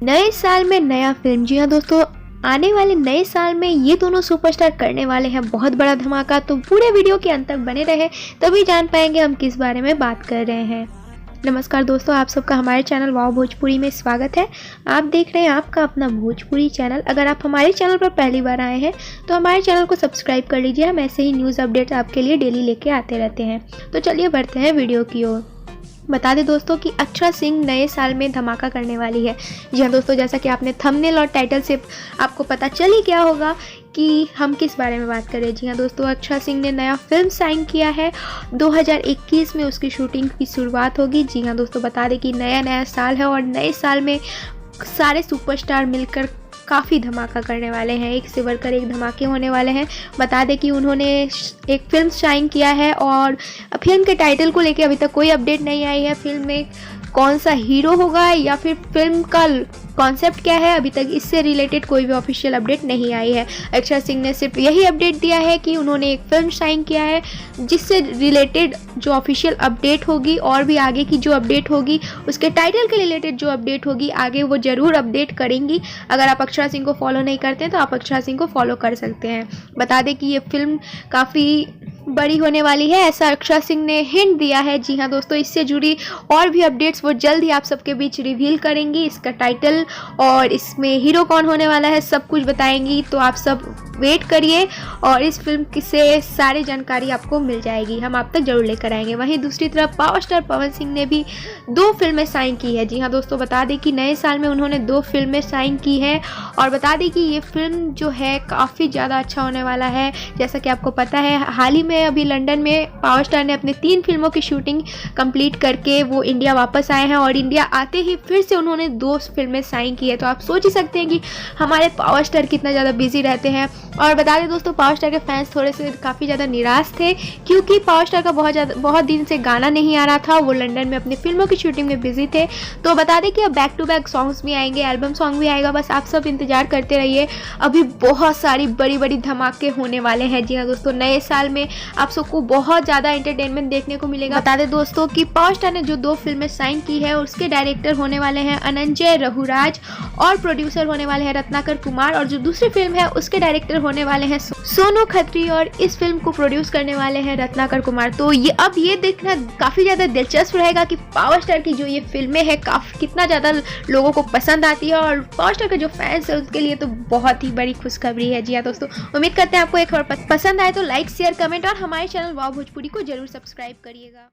नए साल में नया फिल्म। जी हाँ दोस्तों, आने वाले नए साल में ये दोनों सुपरस्टार करने वाले हैं बहुत बड़ा धमाका। तो पूरे वीडियो के अंत तक बने रहे, तभी जान पाएंगे हम किस बारे में बात कर रहे हैं। नमस्कार दोस्तों, आप सबका हमारे चैनल वाव भोजपुरी में स्वागत है। आप देख रहे हैं आपका अपना भोजपुरी चैनल। अगर आप हमारे चैनल पर पहली बार आए हैं तो हमारे चैनल को सब्सक्राइब कर लीजिए। हम ऐसे ही न्यूज़ अपडेट्स आपके लिए डेली लेके आते रहते हैं। तो चलिए बढ़ते हैं वीडियो की ओर। बता दें दोस्तों कि अक्षरा सिंह नए साल में धमाका करने वाली है। जी हाँ दोस्तों, जैसा कि आपने थंबनेल और टाइटल से आपको पता चल ही गया होगा कि हम किस बारे में बात कर रहे हैं। जी हाँ दोस्तों, अक्षरा सिंह ने नया फिल्म साइन किया है। 2021 में उसकी शूटिंग की शुरुआत होगी। जी हाँ दोस्तों, बता दें कि नया साल है और नए साल में सारे सुपरस्टार मिलकर काफ़ी धमाका करने वाले हैं। एक से बढ़कर एक धमाके होने वाले हैं। बता दें कि उन्होंने एक फिल्म साइन किया है और फिल्म के टाइटल को लेकर अभी तक कोई अपडेट नहीं आई है। फिल्म में कौन सा हीरो होगा या फिर फिल्म का कॉन्सेप्ट क्या है, अभी तक इससे रिलेटेड कोई भी ऑफिशियल अपडेट नहीं आई है। अक्षरा सिंह ने सिर्फ यही अपडेट दिया है कि उन्होंने एक फिल्म साइन किया है, जिससे रिलेटेड जो ऑफिशियल अपडेट होगी और भी आगे की जो अपडेट होगी, उसके टाइटल के रिलेटेड जो अपडेट होगी आगे वो ज़रूर अपडेट करेंगी। अगर आप अक्षरा सिंह को फॉलो नहीं करते हैं तो आप अक्षरा सिंह को फॉलो कर सकते हैं। बता दें कि ये फिल्म काफ़ी बड़ी होने वाली है, ऐसा अक्षरा सिंह ने हिंट दिया है। जी हाँ दोस्तों, इससे जुड़ी और भी अपडेट्स वो जल्द ही आप सबके बीच रिवील करेंगी। इसका टाइटल और इसमें हीरो कौन होने वाला है सब कुछ बताएंगी। तो आप सब वेट करिए और इस फिल्म से सारी जानकारी आपको मिल जाएगी, हम आप तक जरूर लेकर आएंगे। वहीं दूसरी तरफ पावर स्टार पवन सिंह ने भी 2 फिल्में साइन की है। जी हाँ दोस्तों, बता दें कि नए साल में उन्होंने 2 फिल्में साइन की है और बता दें कि ये फिल्म जो है काफ़ी ज़्यादा अच्छा होने वाला है। जैसा कि आपको पता है, हाल ही में अभी लंदन में पावर स्टार ने अपने 3 फिल्मों की शूटिंग कंप्लीट करके वो इंडिया वापस आए हैं और इंडिया आते ही फिर से उन्होंने 2 फिल्में साइन की है। तो आप सोच ही सकते हैं कि हमारे पावर स्टार कितना ज़्यादा बिजी रहते हैं। और बता दें दोस्तों, पावर स्टार के फैंस थोड़े से काफ़ी ज़्यादा निराश थे क्योंकि पावर स्टार का बहुत दिन से गाना नहीं आ रहा था। वो लंदन में अपनी फिल्मों की शूटिंग में बिजी थे। तो बता दें कि अब बैक टू बैक सॉन्ग्स भी आएंगे, एल्बम सॉन्ग भी आएगा। बस आप सब इंतजार करते रहिए, अभी बहुत सारी बड़ी बड़ी धमाके होने वाले हैं। जी हाँ दोस्तों, नए साल में आप सबको बहुत ज़्यादा एंटरटेनमेंट देखने को मिलेगा। बता दें दोस्तों कि पावर स्टार ने जो 2 फिल्में साइन की है उसके डायरेक्टर होने वाले हैं अनंजय रघुराज और प्रोड्यूसर होने वाले हैं रत्नाकर कुमार, और जो दूसरी फिल्म है उसके डायरेक्टर होने वाले हैं सोनू खत्री और इस फिल्म को प्रोड्यूस करने वाले हैं रत्नाकर कुमार। तो ये अब ये देखना काफ़ी ज़्यादा दिलचस्प रहेगा कि पावर स्टार की जो ये फिल्में हैं कितना ज़्यादा लोगों को पसंद आती है और पावर स्टार के जो फैंस है उसके लिए तो बहुत ही बड़ी खुशखबरी है। जी हाँ दोस्तों, उम्मीद करते हैं आपको एक और पसंद आए तो लाइक शेयर कमेंट और हमारे चैनल वाव भोजपुरी को जरूर सब्सक्राइब करिएगा।